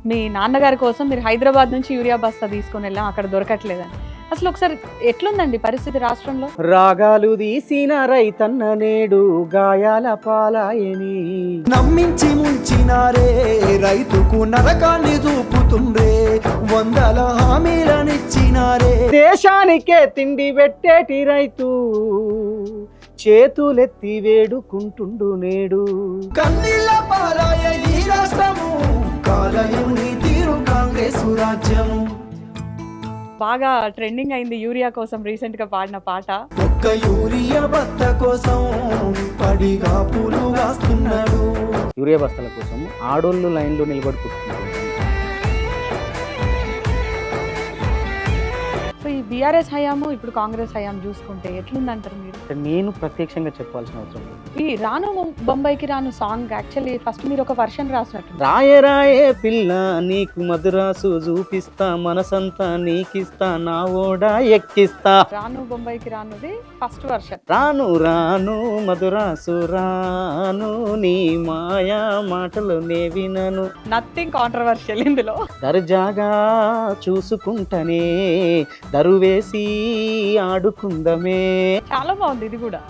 మీ నాన్నగారి కోసం మీరు హైదరాబాద్ నుంచి యూరియా బస్తా తీసుకొని వెళ్ళాం, అక్కడ దొరకట్లేదని. అసలు ఒకసారి ఎట్లుందండి పరిస్థితి రాష్ట్రంలో? రాగాలు తీసిన రైతన్న నేడు గాయాల పాలాయని. నమ్మించి ముంచినారే రైతుకు నరకాన్ని చూపుతుండ్రే, వందల హామీలనిచ్చినారే. దేశానికే తిండి పెట్టేటి రైతు చేతులెత్తి వేడుకుంటుండు నేడు. కన్నీళ్ళ పాలాయ ఈ రాష్ట్రము, కాలయం నీ తీరు కాంగ్రెస్ రాజ్యము. బాగా ట్రెండింగ్ అయింది యూరియా కోసం రీసెంట్ గా పాడిన పాట. ఒక్క యూరియా బత్త కోసం పడిగా పూలు కాస్తున్నాడు. యూరియా బస్తాల కోసం ఆడోళ్ళు లైన్లో నిలబడుకుంటున్నారు. సో ఈ బీఆర్ఎస్ హయాము ఇప్పుడు కాంగ్రెస్ హయాం చూసుకుంటే ఎట్లుందంటారు మీరు? నేను ప్రత్యక్షంగా చెప్పాల్సిన అవసరం లేదు. ఈ రాను బొంబాయికి రాను సాంగ్ యాక్చువల్లీ ఫస్ట్ మీరు ఒక వర్షన్ రాసినట్టు. రాయే రాయే పిల్ల నీకు మధురాసు చూపిస్తా, మనసంతా నీకిస్తా, నా ఓడా ఎక్కిస్తా. రాను బొంబాయికి రానుది ఫస్ట్ వర్షన్. రాను రాను మధురాసు రాను, నీ మాయా మాటలు నే వినను. నథింగ్ కాంట్రవర్షియల్ ఇందులో. దర్జాగా చూసుకుంటనే దరువేసి ఆడుకుందమే. చాలా బాగుంది ఇది కూడా.